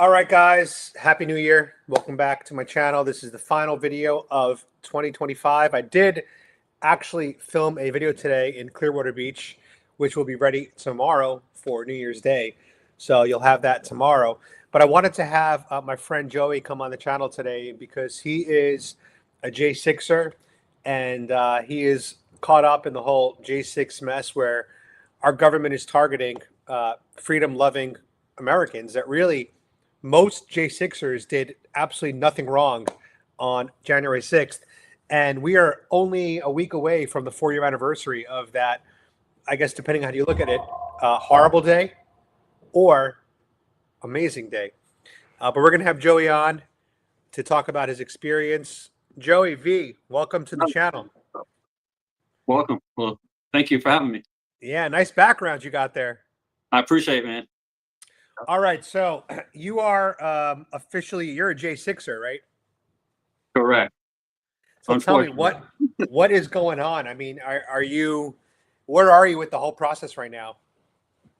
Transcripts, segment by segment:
All right, guys, Happy New Year. Welcome back to my channel. This is the final video of 2025. I did actually film a video today in Clearwater Beach, which will be ready tomorrow for New Year's Day. So you'll have that tomorrow. But I wanted to have my friend Joey come on the channel today because he is a J6er and he is caught up in the whole J6 mess where our government is targeting freedom-loving Americans that really most J6ers did absolutely nothing wrong on January 6th. And we are only a week away from the 4-year anniversary of that, I guess, depending on how you look at it, horrible day or amazing day. But we're going to have Joey on to talk about his experience. Joey V, welcome to the channel. Welcome. Well, thank you for having me. Yeah, nice background you got there. I appreciate it, man. All right, so you are officially, you're a J6er, right? Correct. So tell me what is going on? I mean, where are you with the whole process right now?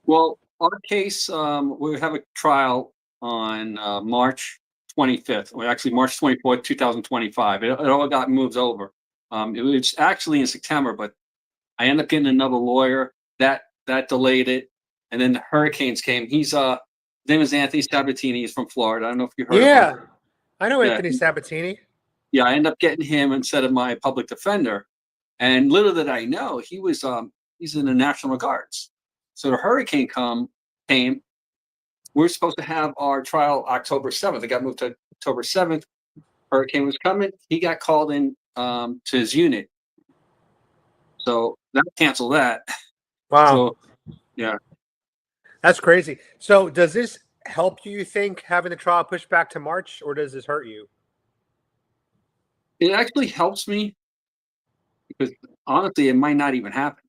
Well, our case, we have a trial on March 25th, or actually March 24th, 2025. It all got moved over. It was actually in September, but I ended up getting another lawyer that delayed it. And then the hurricanes came. His name is Anthony Sabatini. He's from Florida. I don't know if you heard of him. Yeah, I know Anthony Sabatini. Yeah, I ended up getting him instead of my public defender. And little did I know, he's in the National Guards. So the hurricane came. We were supposed to have our trial October 7th. It got moved to October 7th. Hurricane was coming. He got called in to his unit. So that canceled that. Wow. So, yeah. That's crazy. So does this help you think, having the trial pushed back to March, or does this hurt you? It actually helps me because honestly, it might not even happen.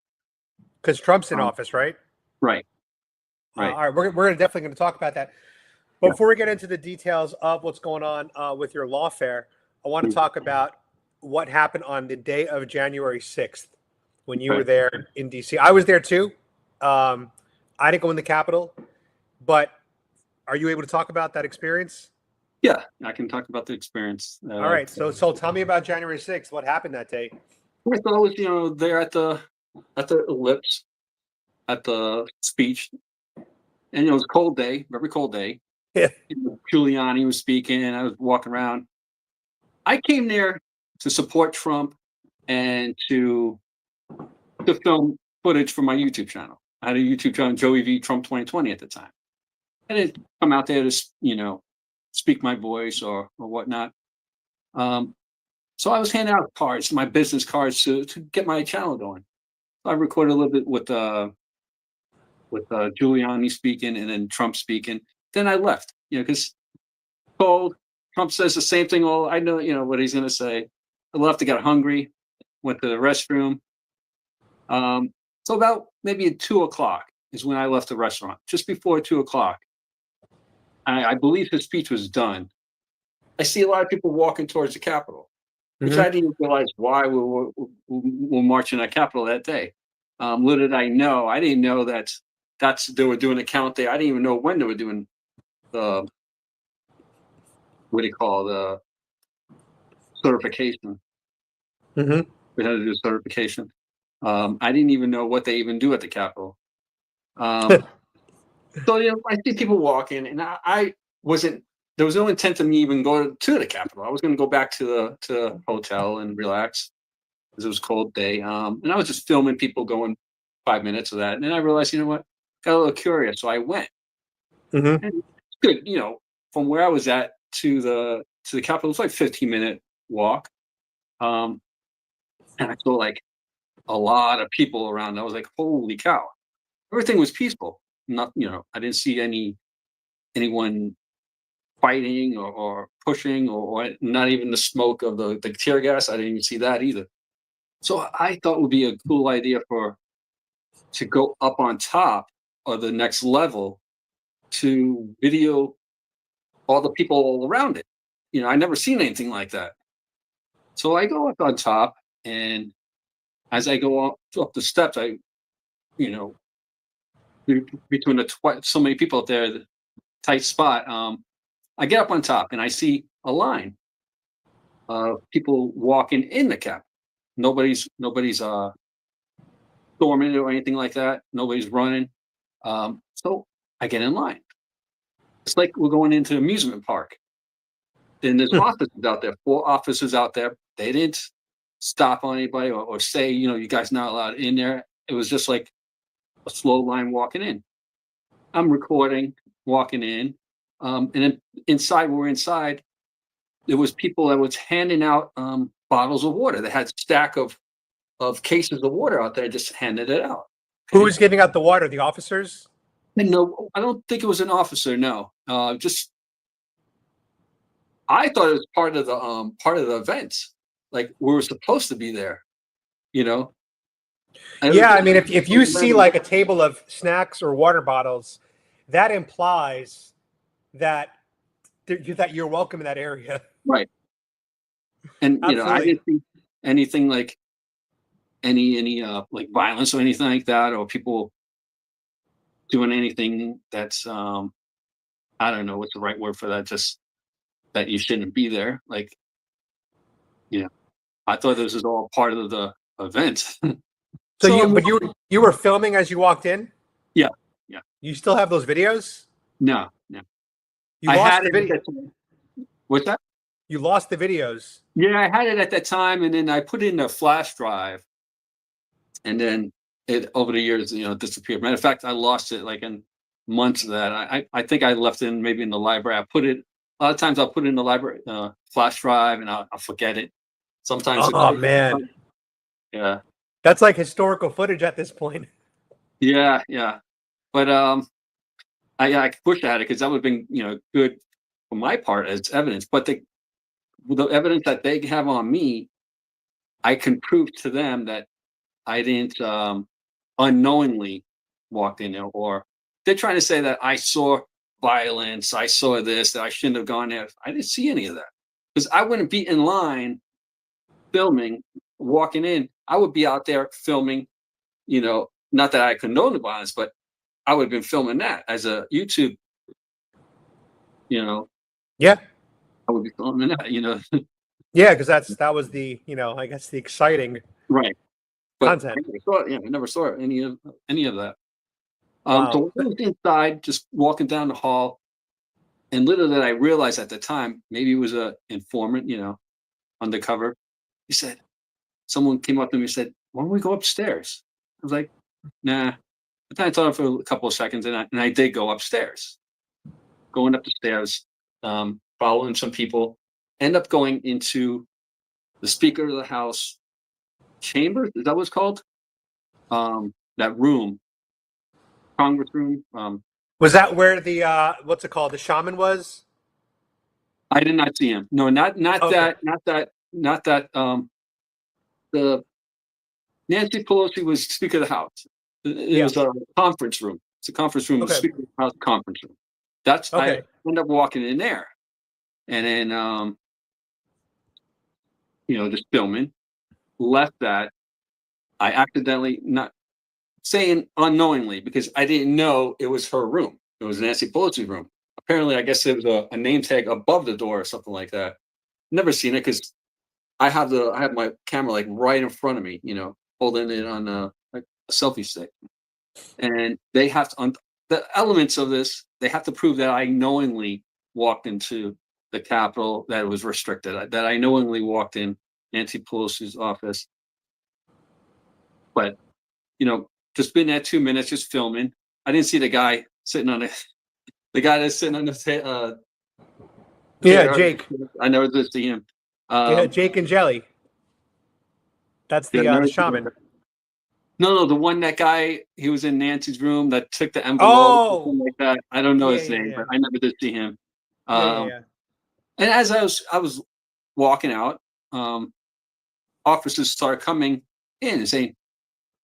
Because Trump's in office, right? Right. All right, we're definitely going to talk about that. But before we get into the details of what's going on with your lawfare, I want to talk about what happened on the day of January 6th when you were there in D.C. I was there too. I didn't go in the Capitol, but are you able to talk about that experience? Yeah, I can talk about the experience. All right, so tell me about January 6th. What happened that day? I thought I was, there at the ellipse, at the speech, and it was a cold day, very cold day. Yeah. Giuliani was speaking, and I was walking around. I came there to support Trump and to film footage for my YouTube channel. I had a YouTube channel, Joey V Trump 2020 at the time. I didn't come out there to, speak my voice or whatnot. So I was handing out cards, my business cards, to get my channel going. I recorded a little bit with Giuliani speaking and then Trump speaking. Then I left, because cold. Trump says the same thing. Well, I know, what he's going to say. I left. I got hungry, went to the restroom. So about maybe at 2 o'clock is when I left the restaurant, just before 2 o'clock. I believe his speech was done. I see a lot of people walking towards the Capitol, which I didn't realize why we were marching at Capitol that day. Little did I know, I didn't know they were doing a count day. I didn't even know when they were doing the, the certification. We had to do certification. I didn't even know what they even do at the Capitol. So, I see people walking, and I wasn't, there was no intent of me even going to the Capitol. I was going to go back to the hotel and relax because it was a cold day. And I was just filming people going 5 minutes of that. And then I realized, what, got a little curious. So I went. And it's good, from where I was at to the Capitol, it's like a 15-minute walk. And I saw like a lot of people around. I was like, holy cow. Everything was peaceful. Not, I didn't see anyone fighting or pushing or not even the smoke of the tear gas. I didn't even see that either. So I thought it would be a cool idea to go up on top of the next level to video all the people all around it. I never seen anything like that. So I go up on top, and as I go up the steps, between so many people up there, the tight spot, I get up on top and I see a line of people walking in the Capitol. Nobody's storming it or anything like that. Nobody's running. So I get in line. It's like we're going into an amusement park. Then there's officers out there, 4 officers out there. They didn't stop on anybody or say, you guys not allowed in there. It was just like a slow line walking in. I'm recording, walking in. And then we're inside, there was people that was handing out bottles of water. They had a stack of cases of water out there, just handed it out. Who was giving out the water? The officers? And no, I don't think it was an officer. No, just I thought it was part of the event. Like we were supposed to be there, you know. And Yeah, I mean, if you see like a table of snacks or water bottles, that implies that that you're welcome in that area. right. And I Absolutely. didn't see anything like any like violence or anything like that, or people doing anything that's I don't know what's the right word for that, just that you shouldn't be there. Like, I thought this was all part of the event. So you were filming as you walked in? Yeah. You still have those videos? No. You I lost had the it video. at that time. What's that? You lost the videos. Yeah, I had it at that time, and then I put it in a flash drive, and then it over the years, disappeared. Matter of fact, I lost it like in months of that. I think I left it maybe in the library. I put it a lot of times. I'll put it in the library flash drive, and I'll forget it. Sometimes. Oh man. Yeah. That's like historical footage at this point. Yeah. But I wish I had it because that would have been good for my part as evidence. But the evidence that they have on me, I can prove to them that I didn't unknowingly walk in there, or they're trying to say that I saw violence, I saw this, that I shouldn't have gone there. I didn't see any of that because I wouldn't be in line filming, walking in. I would be out there filming. Not that I condone the violence, but I would have been filming that as a YouTube. Yeah. I would be filming that. Yeah, because that was the, I guess the exciting Right. But content. I never saw any of that. Wow. So I was inside, just walking down the hall, and little did I realize at the time, maybe it was a informant, undercover. He said, someone came up to me and said, "Why don't we go upstairs?" I was like, "Nah." But then I thought for a couple of seconds, and I did go upstairs. Going up the stairs, following some people, end up going into the Speaker of the House chamber. Is that what it's called? That room, Congress room. Was that where the what's it called? The shaman was? I did not see him. No, not Okay. that. The Nancy Pelosi was Speaker of the House. It was a conference room. It's a conference room, Okay. Speaker of the House conference room. I Okay. ended up walking in there, and then just filming. Left that. I accidentally, not saying unknowingly, because I didn't know it was her room. It was Nancy Pelosi's room. Apparently, I guess it was a name tag above the door or something like that. Never seen it because I have my camera like right in front of me, holding it on a selfie stick. And they have to the elements of this. They have to prove that I knowingly walked into the Capitol, that it was restricted, that I knowingly walked in Nancy Pelosi's office. But just been there 2 minutes, just filming. I didn't see the guy sitting on the guy that's sitting on the Yeah, Jake. I never did see him. Yeah, Jake and Jelly. That's the shaman. No, the one, that guy, he was in Nancy's room that took the envelope, Oh, something like that. I don't know yeah, his name, yeah. but I never did see him. Yeah. And as I was walking out, officers started coming in and saying,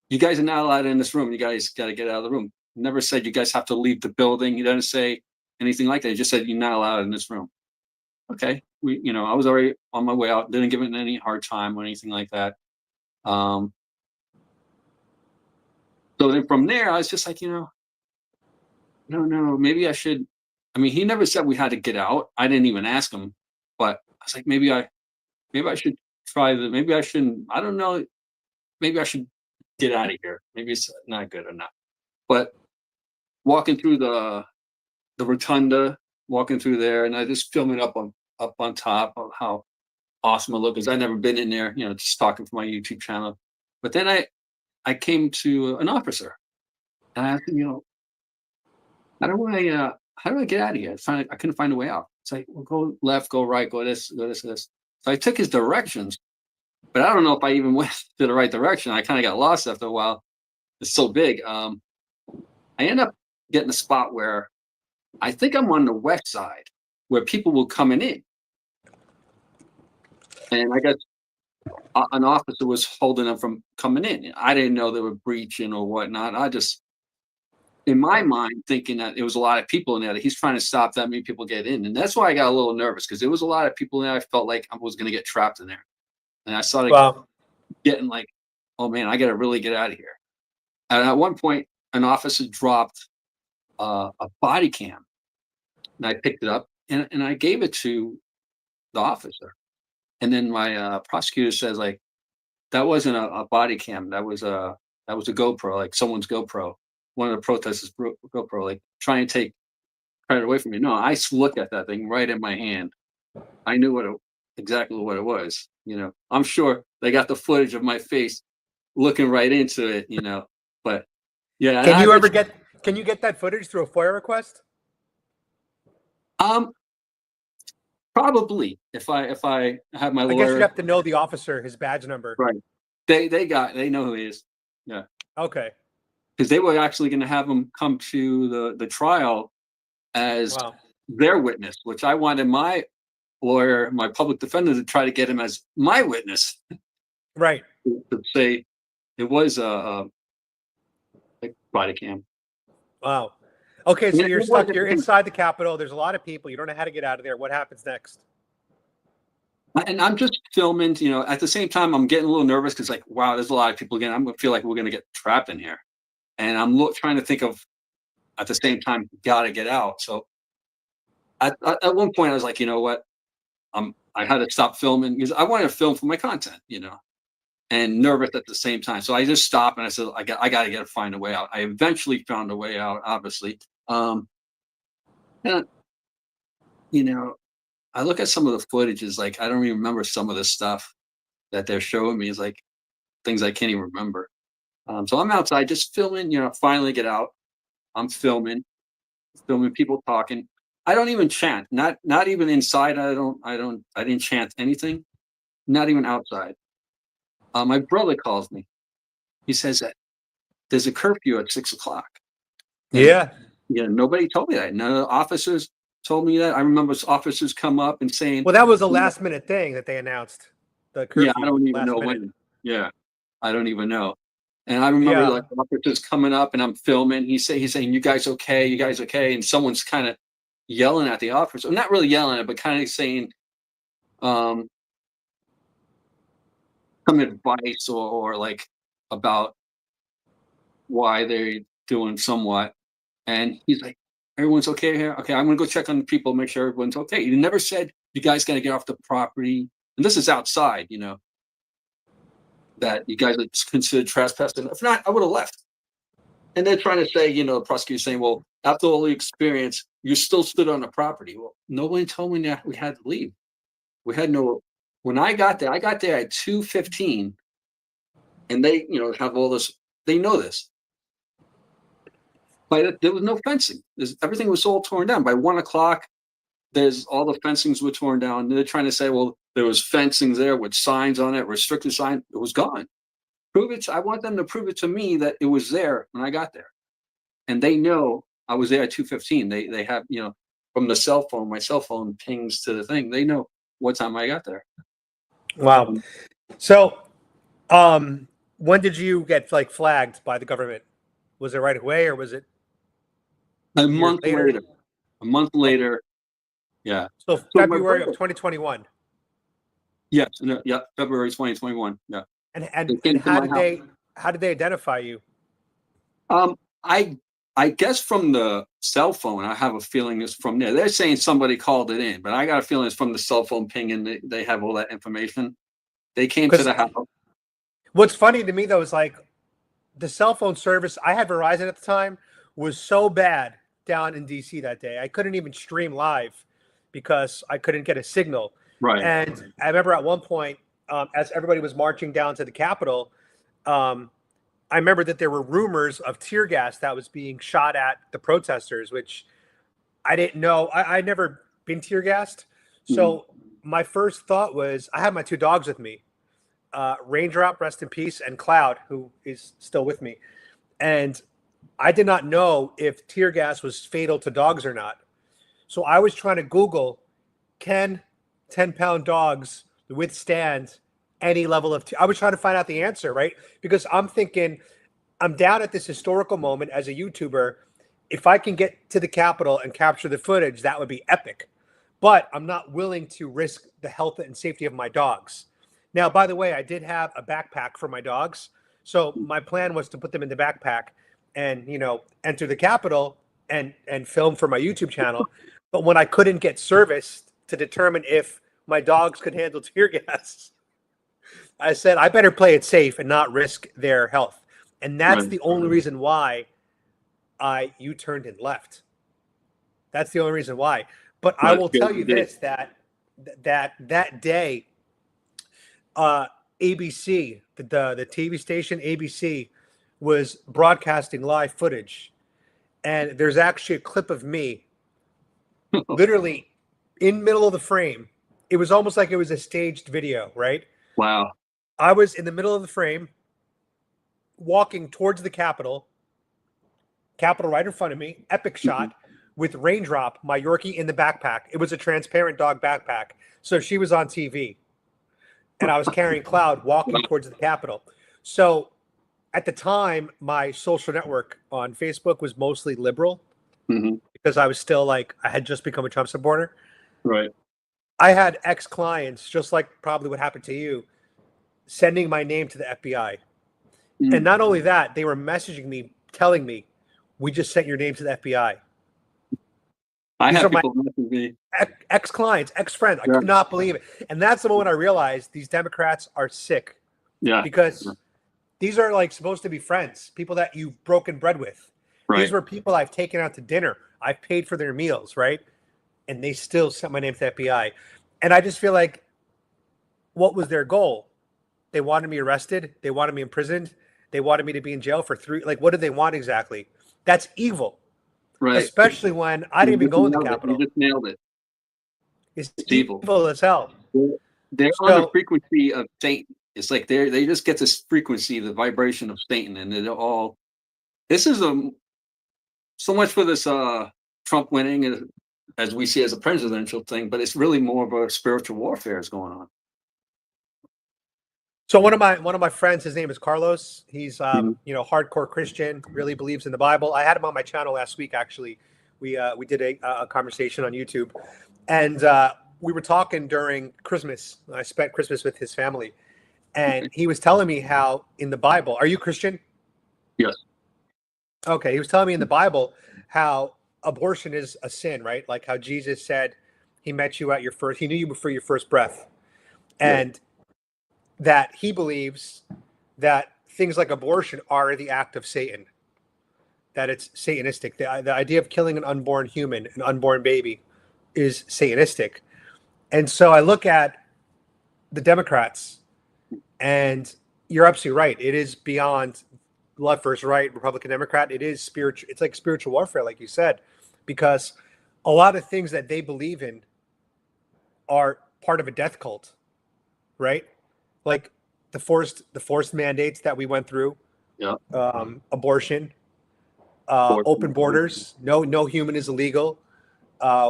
"You guys are not allowed in this room. You guys got to get out of the room." Never said you guys have to leave the building. He doesn't say anything like that. He just said you're not allowed in this room. Okay, I was already on my way out. Didn't give it any hard time or anything like that. So then from there, I was just like, I don't know. Maybe I should I mean, he never said we had to get out. I didn't even ask him, but I was like, maybe I should try the. Maybe I shouldn't. I don't know. Maybe I should get out of here. Maybe it's not good enough. But walking through the rotunda, walking through there, and I just filming up on top of how awesome it looked, because I'd never been in there, just talking for my YouTube channel. But then I came to an officer, and I asked him, how do I get out of here? I couldn't find a way out. It's like, well, go left, go right, go this, go this, this. So I took his directions, but I don't know if I even went to the right direction. I kind of got lost after a while. It's so big. I end up getting a spot where I think I'm on the west side, where people were coming in, and I guess an officer was holding them from coming in. I didn't know they were breaching or whatnot. I just, in my mind, thinking that it was a lot of people in there, that he's trying to stop that many people get in. And that's why I got a little nervous, because there was a lot of people in there. I felt like I was going to get trapped in there. And I started getting like, oh man, I got to really get out of here. And at one point, an officer dropped a body cam, and I picked it up and I gave it to the officer. And then my prosecutor says, like, that wasn't a body cam. That was a GoPro, like someone's GoPro. One of the protesters' GoPro, like trying to take credit away from me. No, I looked at that thing right in my hand. I knew exactly what it was. I'm sure they got the footage of my face looking right into it. But yeah. Can you get that footage through a FOIA request? Probably if I have my lawyer. I guess you have to know the officer, his badge number. Right. They know who he is. Yeah. Okay. Because they were actually going to have him come to the trial as their witness, which I wanted my lawyer, my public defender, to try to get him as my witness. Right. To say it was a body cam. Wow. Okay, so you're stuck. You're inside the Capitol. There's a lot of people. You don't know how to get out of there. What happens next? And I'm just filming. At the same time, I'm getting a little nervous because, like, wow, there's a lot of people again. I'm gonna feel like we're gonna get trapped in here, and I'm trying to think of, at the same time, gotta get out. So at one point, I was like, you know what? I had to stop filming because I wanted to film for my content. And nervous at the same time. So I just stopped and I said, I got to find a way out. I eventually found a way out, obviously. And, I look at some of the footage, is like, I don't even remember some of the stuff that they're showing me. Is like things I can't even remember. So I'm outside just filming, finally get out. I'm filming people talking. I don't even chant, not even inside. I didn't chant anything, not even outside. My brother calls me. He says that there's a curfew at 6 o'clock. Yeah. Nobody told me that. None of the officers told me that. I remember officers come up and saying, well, that was a last minute thing that they announced. The curfew. Yeah, I don't even know when. Yeah, I don't even know. And I remember like officers coming up, and I'm filming. He's saying, "You guys okay? You guys okay?" And someone's kind of yelling at the officer. I'm not really yelling at, but kind of saying, some advice or like about why they're doing somewhat. And he's like, everyone's okay here? Okay, I'm gonna go check on the people, make sure everyone's okay. He never said, you guys gotta get off the property. And this is outside, that you guys are considered trespassing. If not, I would have left. And they're trying to say, the prosecutor's saying, well, after all the experience, you still stood on the property. Well, nobody told me that we had to leave. We had no. When I got there at 2:15, and they, have all this. They know this. But there was no fencing. Everything was all torn down. By 1 o'clock, all the fencings were torn down. And they're trying to say, well, there was fencing there with signs on it, restricted sign. It was gone. Prove it. I want them to prove it to me that it was there when I got there. And they know I was there at 2:15. They have, from the cell phone, my cell phone pings to the thing. They know what time I got there. Wow. So, when did you get flagged by the government? Was it right away, or was it a month later? A month later. Yeah. So February of 2021. Yes. Yeah. February 2021. Yeah. And how did they identify you? I I guess from the cell phone, I have a feeling it's from there. They're saying somebody called it in, but I got a feeling it's from the cell phone ping, and they have all that information. They came to the house. What's funny to me though is like the cell phone service. I had Verizon at the time, was so bad down in DC that day. I couldn't even stream live because I couldn't get a signal. Right. And I remember at one point, as everybody was marching down to the Capitol, I remember that there were rumors of tear gas that was being shot at the protesters, which I didn't know. I'd never been tear gassed. So my first thought was I had my 2 dogs with me, Raindrop, rest in peace, and Cloud, who is still with me. And I did not know if tear gas was fatal to dogs or not. So I was trying to Google, can 10-pound dogs withstand any level of I was trying to find out the answer, right? Because I'm thinking, I'm down at this historical moment as a YouTuber. If I can get to the Capitol and capture the footage, that would be epic. But I'm not willing to risk the health and safety of my dogs. Now, by the way, I did have a backpack for my dogs. So my plan was to put them in the backpack and, you know, enter the Capitol and film for my YouTube channel. But when I couldn't get service to determine if my dogs could handle tear gas, I said, I better play it safe and not risk their health. And that's the only reason why I U-turned and left. That's the only reason why. But I will tell you this, that day, ABC, the TV station ABC, was broadcasting live footage. And there's actually a clip of me literally in middle of the frame. It was almost like it was a staged video, right? Wow. I was in the middle of the frame, walking towards the Capitol right in front of me, epic shot, with Raindrop, my Yorkie, in the backpack. It was a transparent dog backpack. So she was on TV. And I was carrying Cloud walking towards the Capitol. So at the time, my social network on Facebook was mostly liberal because I was still like, I had just become a Trump supporter. Right. I had ex-clients, just like probably what happened to you, sending my name to the FBI. And not only that, they were messaging me, telling me, we just sent your name to the FBI. I have people messaging me. Ex-clients, ex-friends. I could not believe it. And that's the moment I realized these Democrats are sick. Yeah. Because these are like supposed to be friends, people that you've broken bread with. Right. These were people I've taken out to dinner. I've paid for their meals, right? And they still sent my name to the FBI. And I just feel like, what was their goal? They wanted me arrested. They wanted me imprisoned. They wanted me to be in jail for 3. Like, what did they want exactly? That's evil. Right. Especially when I didn't even go in the Capitol. You just nailed it. It's evil as hell. They're on the frequency of Satan. It's like they just get this frequency, the vibration of Satan, and they're all. This is so much for this Trump winning, as we see as a presidential thing, but it's really more of a spiritual warfare is going on. So one of my friends, his name is Carlos. He's you know, hardcore Christian, really believes in the Bible. I had him on my channel last week. Actually, we did a conversation on YouTube, and we were talking during Christmas. I spent Christmas with his family, and he was telling me how in the Bible. Are you Christian? Yes. Okay. He was telling me in the Bible how abortion is a sin, right? Like how Jesus said he met you at your first. He knew you before your first breath, and that he believes that things like abortion are the act of Satan, that it's satanistic. The idea of killing an unborn human, an unborn baby, is satanistic. And so I look at the Democrats, and you're absolutely right. It is beyond left versus right, Republican, Democrat. It is spiritual. It's like spiritual warfare, like you said, because a lot of things that they believe in are part of a death cult, right? Like the forced mandates that we went through, abortion, open borders, no human is illegal,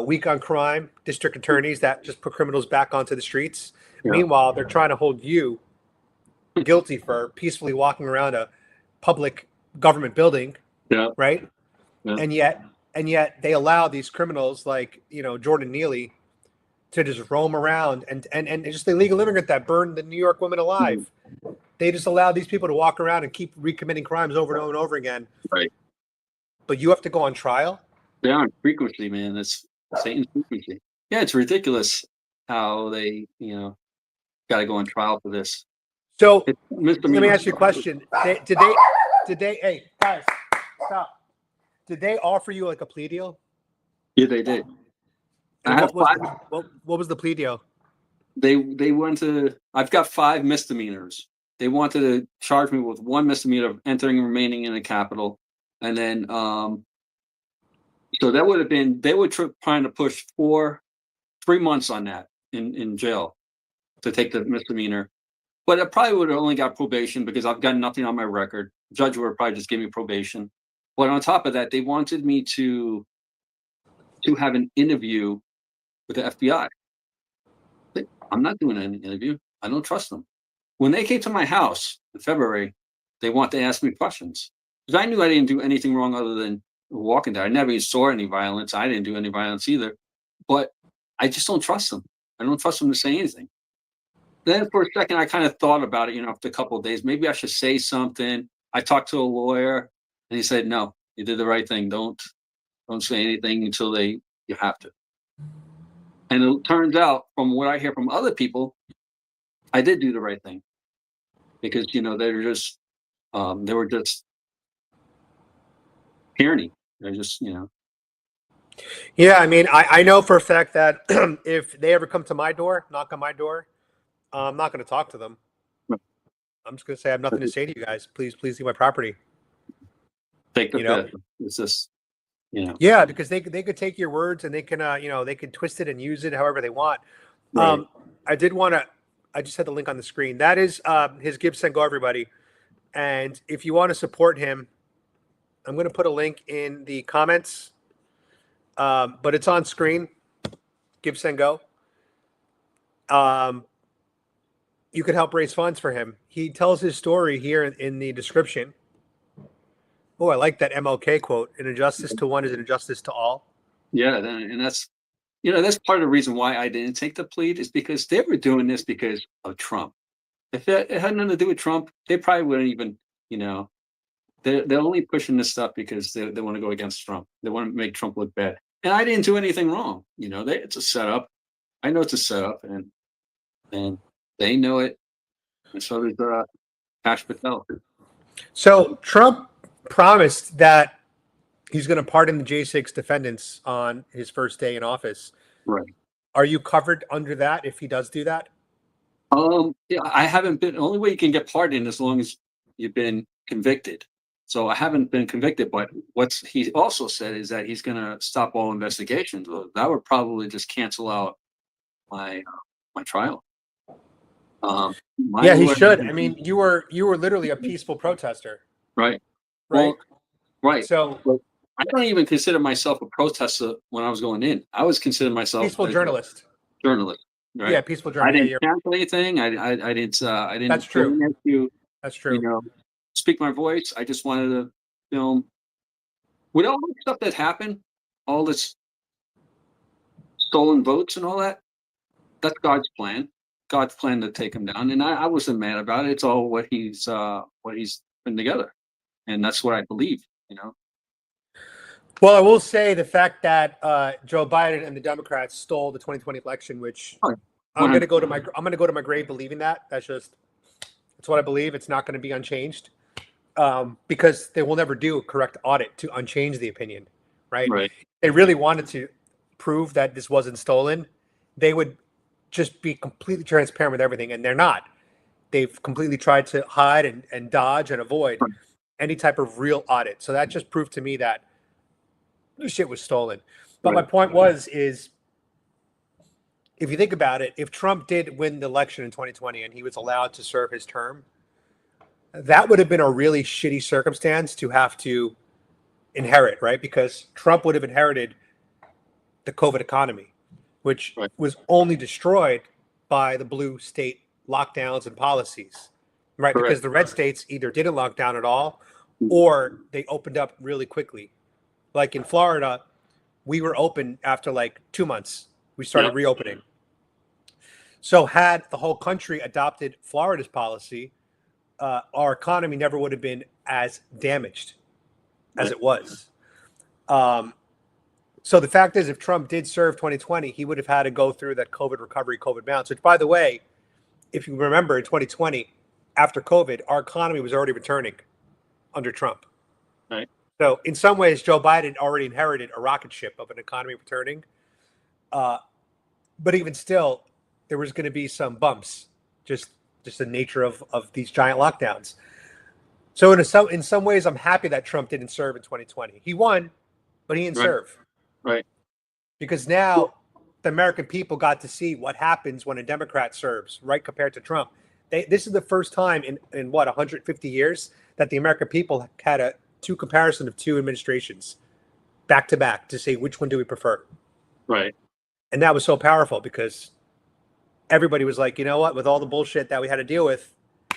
weak on crime, district attorneys that just put criminals back onto the streets. Meanwhile, they're trying to hold you guilty for peacefully walking around a public government building, right? And yet they allow these criminals like, you know, Jordan Neely to just roam around and just the illegal immigrant that burned the New York woman alive. They just allow these people to walk around and keep recommitting crimes over and over and over again. Right. but you have to go on trial. They are frequency, man. That's Satan's frequency. Yeah, it's ridiculous how they, got to go on trial for this. So It's let me misdemeanor. ask you a question. Did they, hey, guys, stop. Did they offer you like a plea deal? Yeah, they did. And I have what was five. what was the plea deal? They went to. I've got 5 misdemeanors. They wanted to charge me with 1 misdemeanor of entering and remaining in the capital, and then so that would have been they were trying to push 3 months on that in jail to take the misdemeanor. But I probably would have only got probation because I've got nothing on my record. Judge would have probably just give me probation. But on top of that, they wanted me to have an interview with the FBI. I'm not doing an interview. I don't trust them. When they came to my house in February, they want to ask me questions because I knew I didn't do anything wrong other than walking there. I never even saw any violence. I didn't do any violence either. But I just don't trust them. I don't trust them to say anything. Then for a second, I kind of thought about it, after a couple of days, maybe I should say something. I talked to a lawyer and he said, no, you did the right thing. Don't say anything until you have to. And it turns out from what I hear from other people, I did do the right thing because, they were just tyranny. They're just, Yeah, I mean, I know for a fact that if they ever come to my door, knock on my door, I'm not going to talk to them. I'm just going to say I have nothing to say to you guys. Please leave my property. Take the fifth. It's just, Yeah, because they could take your words and they can they can twist it and use it however they want. Right. I just had the link on the screen. That is his Give Send Go, everybody. And if you want to support him, I'm going to put a link in the comments. But it's on screen. Give Send Go. You could help raise funds for him. He tells his story here in the description. Oh, I like that MLK quote. An injustice to one is an injustice to all. Yeah, and that's that's part of the reason why I didn't take the plea is because they were doing this because of Trump. If it had nothing to do with Trump, they probably wouldn't even, they're only pushing this stuff because they want to go against Trump. They want to make Trump look bad. And I didn't do anything wrong. It's a setup. I know it's a setup, and they know it. And so does Kash Patel. So Trump promised that he's going to pardon the J6 defendants on his first day in office. Right. Are you covered under that if he does do that? Yeah, I haven't been. The only way you can get pardoned as long as you've been convicted. So I haven't been convicted, but what he also said is that he's going to stop all investigations. Well, that would probably just cancel out my trial. Yeah, he should. I mean, you were literally a peaceful protester. Right. Right. Well, right. So but I don't even consider myself a protester when I was going in. I was considering myself peaceful journalist. Journalist. Right? Yeah, peaceful I journalist. didn't cancel anything. I didn't. That's true. That's true. Speak my voice. I just wanted to film. With all the stuff that happened, all this stolen votes and all that, that's God's plan. God's plan to take him down, and I wasn't mad about it. It's all what he's putting together, and that's what I believe. Well, I will say the fact that Joe Biden and the Democrats stole the 2020 election, which I'm going to go to my grave believing that. It's what I believe. It's not going to be unchanged because they will never do a correct audit to unchange the opinion, right? Right. They really wanted to prove that this wasn't stolen. They would just be completely transparent with everything, and they're not. They've completely tried to hide and dodge and avoid any type of real audit. So that just proved to me that shit was stolen. But my point is if you think about it, if Trump did win the election in 2020 and he was allowed to serve his term, that would have been a really shitty circumstance to have to inherit, right? Because Trump would have inherited the COVID economy, which was only destroyed by the blue state lockdowns and policies, right? Correct. Because the red states either didn't lock down at all or they opened up really quickly. Like in Florida, we were open after like 2 months. We started reopening. So had the whole country adopted Florida's policy, our economy never would have been as damaged as it was. So the fact is, if Trump did serve 2020, he would have had to go through that COVID recovery, COVID bounce, which, by the way, if you remember in 2020, after COVID, our economy was already returning under Trump. Right. So in some ways, Joe Biden already inherited a rocket ship of an economy returning. But even still, there was going to be some bumps, just the nature of these giant lockdowns. So in some ways, I'm happy that Trump didn't serve in 2020. He won, but he didn't serve. Right. Because now the American people got to see what happens when a Democrat serves, right, compared to Trump. This is the first time in what, 150 years that the American people had a comparison of two administrations back to back to say which one do we prefer. Right. And that was so powerful because everybody was like, you know what, with all the bullshit that we had to deal with,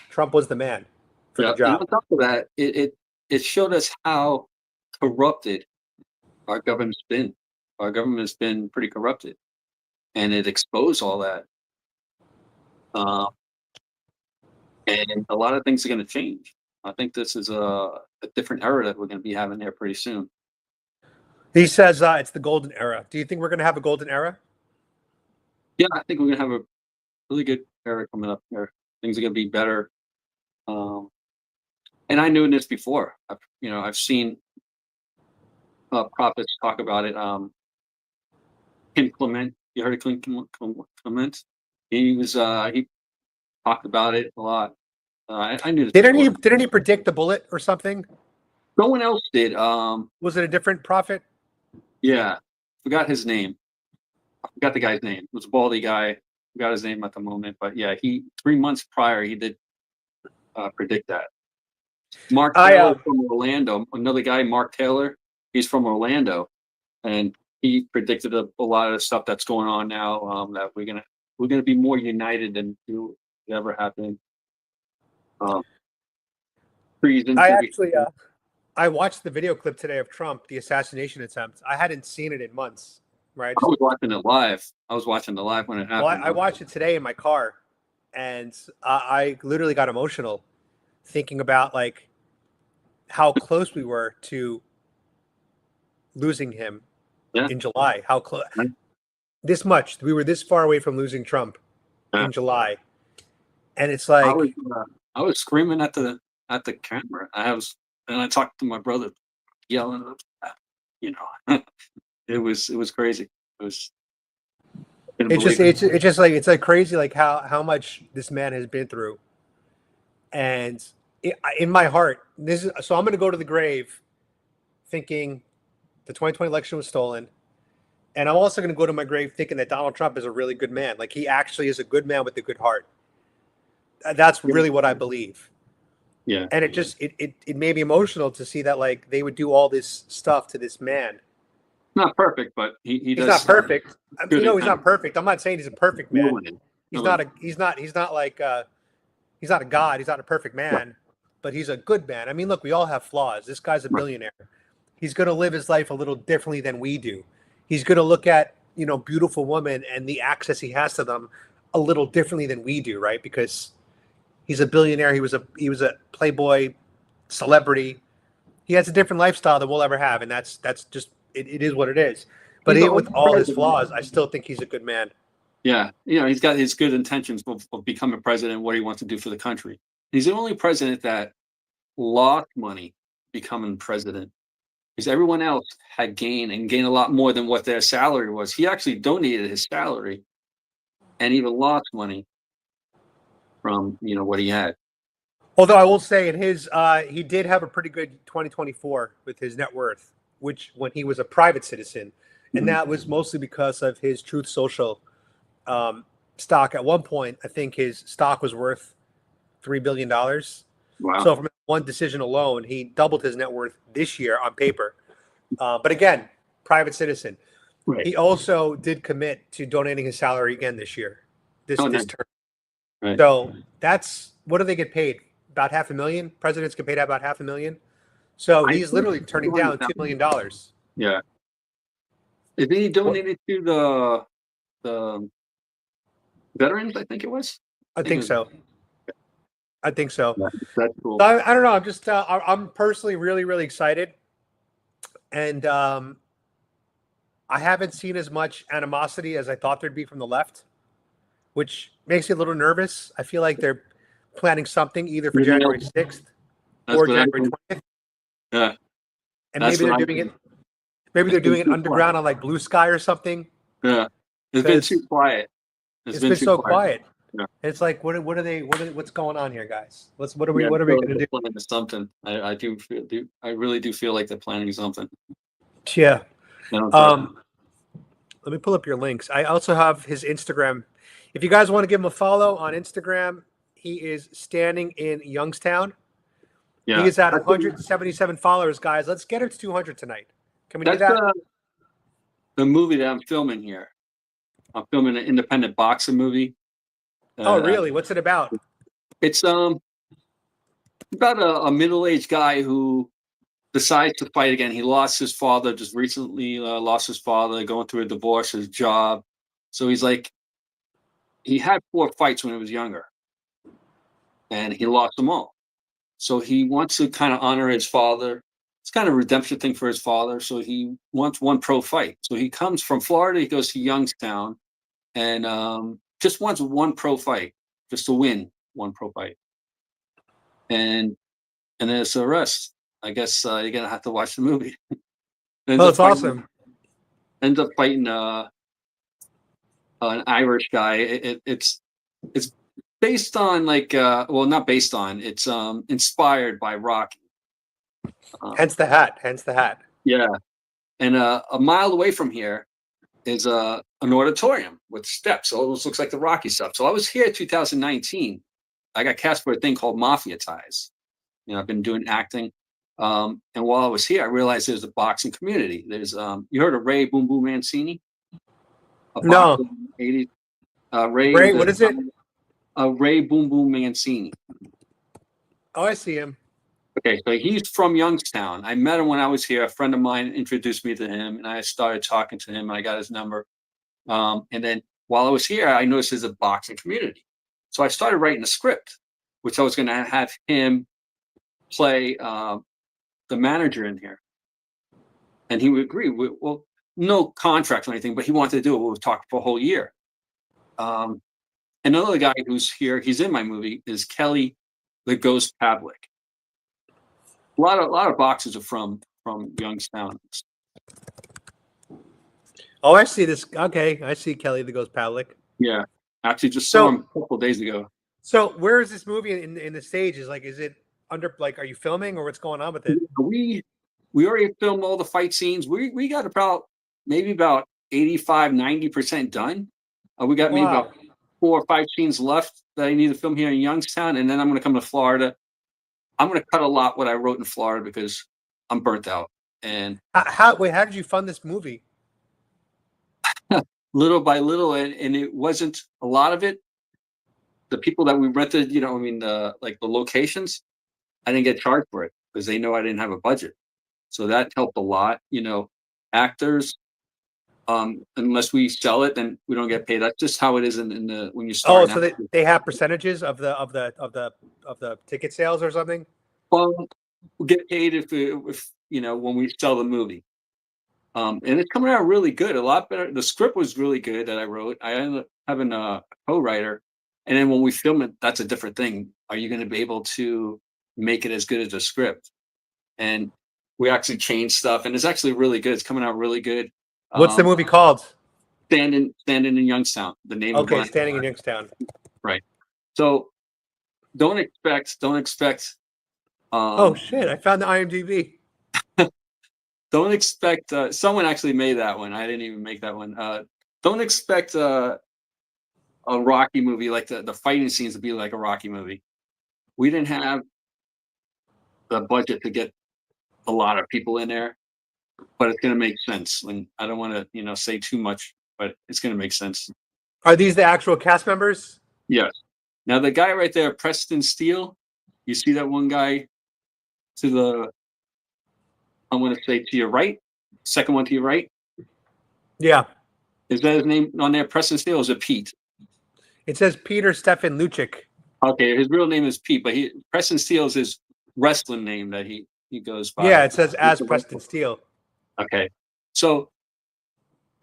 Trump was the man for the job. And on top of that, it showed us how corrupted our government's been. Our government's been pretty corrupted, and it exposed all that. And a lot of things are going to change. I think this is a different era that we're going to be having there pretty soon. He says it's the golden era. Do you think we're going to have a golden era? Yeah, I think we're going to have a really good era coming up there. Things are going to be better. And I knew this before. I've seen prophets talk about it. Kim Clement, you heard of Clement? He talked about it a lot. I knew this. Didn't he predict the bullet or something? No one else did. Was it a different prophet? Yeah, forgot his name. I forgot the guy's name. It was a baldy guy. Forgot his name at the moment, but yeah, 3 months prior he did predict that. Mark Taylor from Orlando. Another guy, Mark Taylor. He's from Orlando, and he predicted a lot of the stuff that's going on now. That we're gonna be more united than ever happened. I watched the video clip today of Trump, the assassination attempt. I hadn't seen it in months. Right. I was watching it live. I was watching it live when it happened. Well, I watched it today in my car, and I literally got emotional thinking about like how close we were to losing him in July. How close? This much. We were this far away from losing Trump in July, and it's like I was screaming at the camera. I talked to my brother, yelling, It was crazy. It's like crazy, like how much this man has been through. And in my heart, so I'm going to go to the grave thinking the 2020 election was stolen. And I'm also going to go to my grave thinking that Donald Trump is a really good man. Like he actually is a good man with a good heart. That's really what I believe. Yeah. And it made me emotional to see that like they would do all this stuff to this man. Not perfect, but he's not perfect. He's not perfect. I'm not saying he's a perfect man. He's not a god. He's not a perfect man, but he's a good man. I mean, look, we all have flaws. This guy's a billionaire. He's going to live his life a little differently than we do. He's going to look at, beautiful women and the access he has to them a little differently than we do, right? Because he's a billionaire. He was a playboy celebrity. He has a different lifestyle than we'll ever have, and that's just it is what it is. But even with all his flaws, I still think he's a good man. Yeah, he's got his good intentions of becoming president, what he wants to do for the country. He's the only president that lost money becoming president, because everyone else had gained a lot more than what their salary was. He actually donated his salary and even lost money from what he had. Although I will say in his he did have a pretty good 2024 with his net worth, which when he was a private citizen, and that was mostly because of his Truth Social stock. At one point, I think his stock was worth $3 billion. Wow. So from one decision alone, he doubled his net worth this year on paper. But again, private citizen. Right. He also did commit to donating his salary again this year, this term. Right. So that's, what do they get paid? About $500,000. Presidents get paid about $500,000. So he's literally turning down $2 million. Yeah. Is he donated to the veterans? I think it was. I think so. That's cool. So I don't know. I'm just I'm personally really, really excited. and I haven't seen as much animosity as I thought there'd be from the left, which makes me a little nervous. I feel like they're planning something either for You know, January 6th that's or what I January think. 20th, Yeah, and that's maybe what they're I doing it. think. Maybe It's they're been doing it too quiet. underground on like Blue Sky or something. Yeah, it's been too Because quiet. It's it's been been too so quiet. quiet. Yeah, It's like, what's going on here, guys? What are we yeah. I what are we feel like gonna they're do? planning something. I do feel. I really do feel like they're planning something. Yeah. I don't trust them. Um, let me pull up your links. I also have his Instagram. If you guys want to give him a follow on Instagram, he is standing in Youngstown. He Yeah, is at 177 followers, guys. Let's get it to 200 tonight. Can we do that's that? the movie that I'm filming here. I'm filming an independent boxing movie. Oh, Uh, really? What's it about? it's about a middle-aged guy who decides to fight again. He lost his father just recently. Lost his father, going through a divorce, his job. So he's like, he had 4 fights when he was younger, and he lost them all. So he wants to kind of honor his father. It's kind of a redemption thing for his father. So he wants one pro fight. So he comes from Florida. He goes to Youngstown, and just wants one pro fight, just to win one pro fight. And then it's the rest. I guess you're gonna have to watch the movie. ends Oh, up it's fighting, awesome. ends up fighting an Irish guy. It's based on like well, not based on. It's inspired by Rocky. Hence the hat. Hence the hat. Yeah, and a mile away from here is an auditorium with steps. So it almost looks like the Rocky stuff. So I was here in 2019. I got cast for a thing called Mafia Ties. I've been doing acting. And while I was here, I realized there's a boxing community. There's you heard of Ray Boom Boom Mancini, a boxer No. in the 80s. Ray Ray, was what is it? a Ray Boom Boom Mancini. Oh, I see him. Okay, so he's from Youngstown. I met him when I was here. A friend of mine introduced me to him, and I started talking to him. And I got his number. And then while I was here, I noticed there's a boxing community. So I started writing a script, which I was going to have him play the manager in here, and he would agree. Well, no contract or anything, but he wanted to do it. We were talking for a whole year. Another guy who's here, he's in my movie, is Kelly the Ghost Pavlik. A lot of boxers are from Youngstown. Oh, I see this. Okay, I see Kelly the Ghost Pavlik. Yeah, actually just saw him a couple of days ago. So where is this movie in the stages? Like, is it under, like, are you filming or what's going on with it? We already filmed all the fight scenes. We got about 85-90% done. We got maybe about 4 or 5 scenes left that I need to film here in Youngstown, and then I'm going to come to Florida. I'm going to cut a lot what I wrote in Florida because I'm burnt out. And how did you fund this movie? little by little, and it wasn't a lot of it. The people that we rented, like the locations, I didn't get charged for it because they know I didn't have a budget. So that helped a lot. Actors, unless we sell it, then we don't get paid. That's just how it is in the when you start. Oh, so they have percentages of the ticket sales or something? Well, we'll get paid if when we sell the movie. And it's coming out really good, a lot better. The script was really good that I wrote. I ended up having a co-writer, and then when we film it, that's a different thing. Are you going to be able to make it as good as the script? And we actually changed stuff, and it's actually really good. It's coming out really good. What's the movie called? Standing in Youngstown. The name. Okay, of Standing in Youngstown. Right. So don't expect. Oh shit! I found the IMDb. Don't expect. Someone actually made that one. I didn't even make that one. Don't expect a Rocky movie like the fighting scenes to be like a Rocky movie. We didn't have the budget to get a lot of people in there, but it's going to make sense. And I don't want to say too much, but it's going to make sense. Are these the actual cast members? Yes. Now the guy right there, Preston Steele. You see that one guy to the. I'm going to say to your right, second one to your right. Yeah. Is that his name on there? Preston Steele, or is it Pete? It says Peter Stefan Lucic. Okay, his real name is Pete, but Preston Steele is his wrestling name that he goes by. Yeah, it says as Preston Steele. Okay. So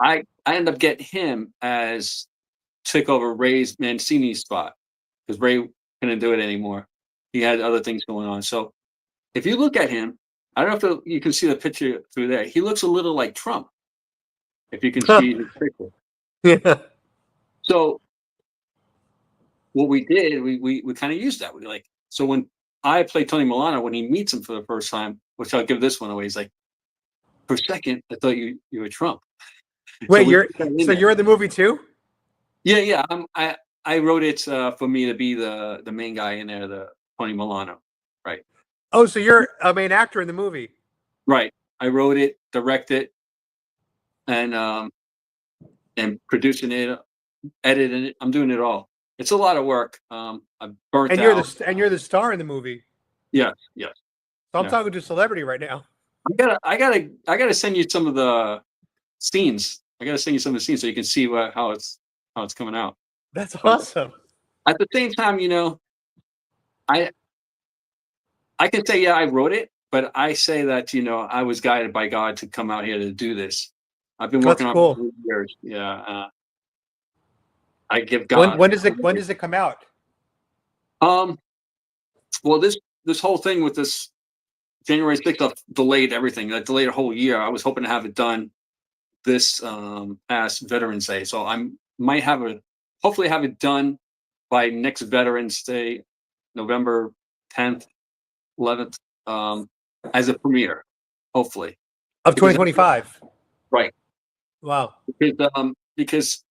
I ended up getting him as took over Ray's Mancini spot because Ray couldn't do it anymore. He had other things going on. So if you look at him, I don't know if you can see the picture through there. He looks a little like Trump. If you can see his picture. Yeah. So what we did, we kind of used that. We like so when I play Tony Milano, when he meets him for the first time, which I'll give this one away, he's like, for a second, I thought you were Trump. So Wait, we put that in there. you're in the movie too? Yeah, yeah. I wrote it for me to be the main guy in there, the Tony Milano. Right. Oh, so you're a main actor in the movie. Right. I wrote it, directed, and producing it, editing it. I'm doing it all. It's a lot of work. I'm burnt And out. you're the star in the movie. Yes, yes. So I'm Yeah. talking to a celebrity right now. I gotta send you some of the scenes. I gotta send you some of the scenes so you can see how it's coming out. That's But awesome. at the same time, I I can say yeah, I wrote it, but I say that I was guided by God to come out here to do this. I've been That's working on it cool. for 3 years. Yeah, I give When God. when does it come out? Um. Well, this whole thing with this January 6th delayed everything. That delayed a whole year. I was hoping to have it done this past Veterans Day. So might hopefully have it done by next Veterans Day, November 10th, 11th, as a premiere, hopefully. Of Because 2025. right. Wow. Because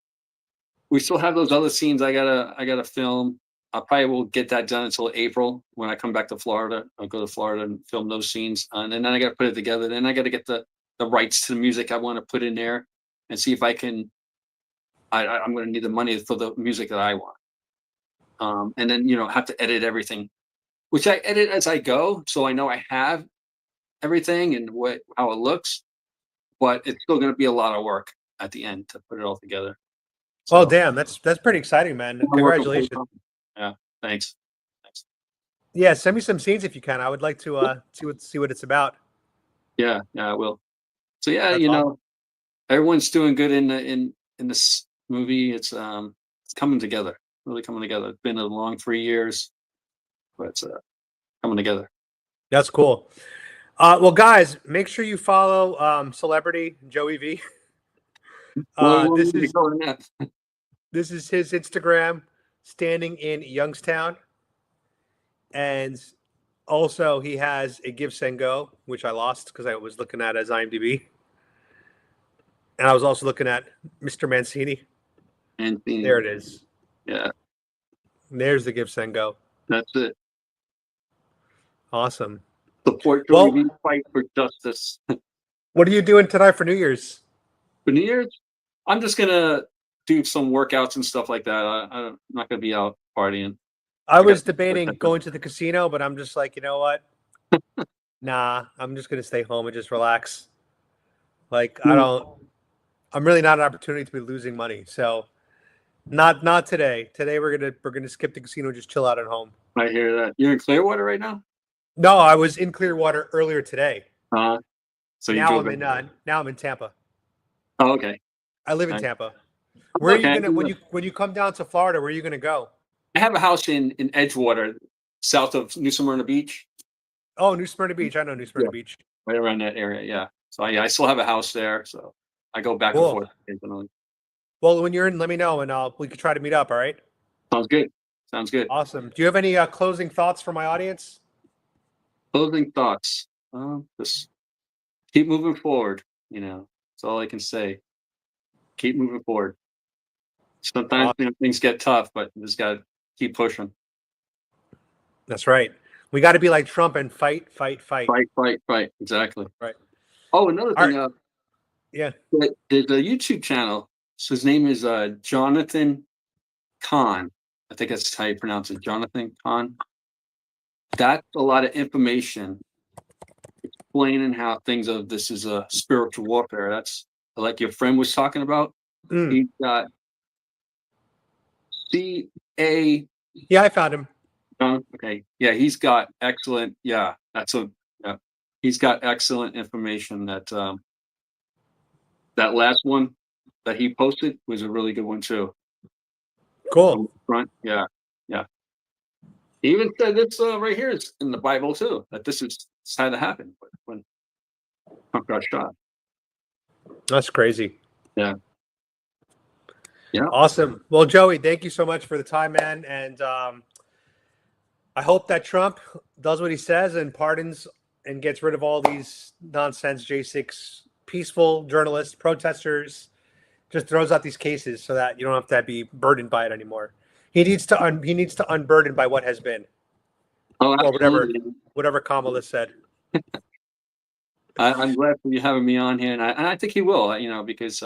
we still have those other scenes I gotta film. I probably will get that done until April when I come back to Florida. I'll go to Florida and film those scenes, and then I got to put it together. Then I got to get the rights to the music I want to put in there, and see if I can. I'm going to need the money for the music that I want, and then have to edit everything, which I edit as I go, so I know I have everything and how it looks. But it's still going to be a lot of work at the end to put it all together. Well, So damn, that's pretty exciting, man. I'm working Congratulations. full time. Yeah, thanks. Thanks. Yeah, send me some scenes if you can. I would like to see what it's about. Yeah, yeah, I will. So yeah, That's awesome. everyone's doing good in this movie. It's coming together, really coming together. It's been a long 3 years, but it's coming together. That's cool. Well, guys, make sure you follow celebrity Joey V. Well, you want This me to is go next? his Instagram, standing in Youngstown, and also he has a Give Send Go, which I lost because I was looking at as IMDb, and I was also looking at Mr. Mancini. And There it is. yeah, There's the Give Send Go. that's it. Awesome. Support Joey Well, V. Fight for justice. what are you doing tonight for New Year's? For New Year's, I'm just gonna do some workouts and stuff like that. I'm not gonna be out partying. I I got was debating going to the casino, but I'm just like, you know what? Nah, I'm just gonna stay home and just relax. Like I'm really not an opportunity to be losing money. So not today. Today we're gonna skip the casino, just chill out at home. I hear that. You're in Clearwater right now. No, I was in Clearwater earlier today. So you drove in. Now I'm in Tampa. Oh, okay. I live in Nice. Tampa. Where are you Okay. gonna when you come down to Florida, where are you gonna go? I have a house in Edgewater, south of New Smyrna Beach. Oh, New Smyrna Beach. I know New Smyrna Yeah, Beach. right around that area. Yeah. So I still have a house there. So I go back and Cool. forth occasionally. Well, when you're in, let me know and we could try to meet up, all right? Sounds good. Sounds good. Awesome. Do you have any closing thoughts for my audience? Closing thoughts. Just keep moving forward. That's all I can say. Keep moving forward. Sometimes things get tough, but you just gotta keep pushing. That's right. We got to be like Trump and fight, fight, fight. Fight, fight, fight. Exactly. Right. Oh, another All thing. right. Yeah. There's a YouTube channel. So his name is Jonathan Kahn. I think that's how you pronounce it, Jonathan Kahn. That's a lot of information explaining how things of this is a spiritual warfare. That's like your friend was talking about. He's got CA. Yeah, I found him. Okay. Yeah, he's got excellent. Yeah, he's got excellent information that that last one that he posted was a really good one too. Cool. Front, yeah, yeah. He even said this right here is in the Bible too, that this had to happen when Trump got shot. That's crazy. Yeah. Yeah. Awesome. Well, Joey, thank you so much for the time, man. And I hope that Trump does what he says and pardons and gets rid of all these nonsense J6 peaceful journalists, protesters, just throws out these cases so that you don't have to be burdened by it anymore. He needs to unburden by what has been, Oh, or absolutely. whatever Kamala said. I'm glad for you having me on here, and I think he will. You know, because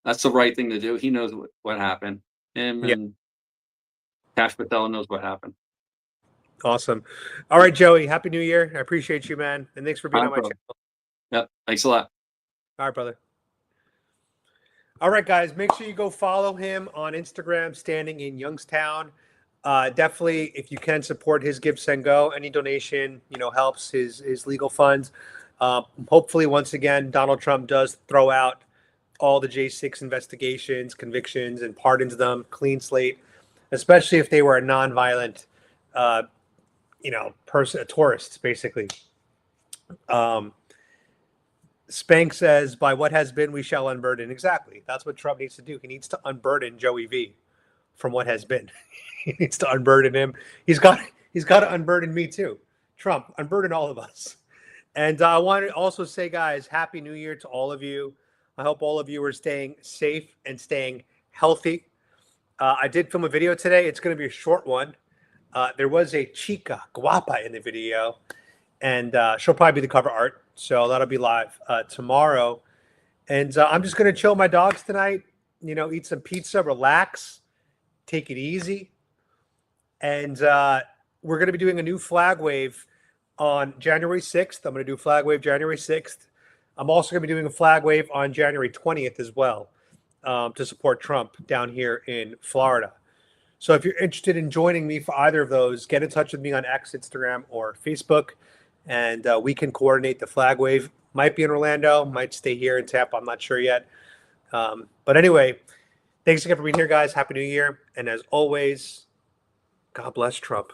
that's the right thing to do. He knows what happened. Him Yeah. and Cash Patel knows what happened. Awesome. All right, Joey. Happy New Year. I appreciate you, man, and thanks for being on my channel. Yeah, thanks a lot. All right, brother. All right, guys, make sure you go follow him on Instagram, standing in Youngstown. Definitely, if you can support his Give, Send, Go, any donation, helps his legal funds. Hopefully, once again, Donald Trump does throw out all the J6 investigations, convictions, and pardons them, clean slate, especially if they were a nonviolent, person, a tourist, basically. Spank says, by what has been, we shall unburden. Exactly. That's what Trump needs to do. He needs to unburden Joey V from what has been. He needs to unburden him. He's got to unburden me too. Trump, unburden all of us. And I want to also say, guys, Happy New Year to all of you. I hope all of you are staying safe and staying healthy. I did film a video today. It's going to be a short one. There was a chica guapa in the video, and she'll probably be the cover art. So that'll be live tomorrow. And I'm just going to chill my dogs tonight, eat some pizza, relax, take it easy. And we're going to be doing a new flag wave on January 6th. I'm going to do flag wave January 6th. I'm also going to be doing a flag wave on January 20th as well to support Trump down here in Florida. So if you're interested in joining me for either of those, get in touch with me on X, Instagram, or Facebook. And we can coordinate the flag wave. Might be in Orlando, might stay here in Tampa. I'm not sure yet. But anyway, thanks again for being here, guys. Happy New Year. And as always, God bless Trump.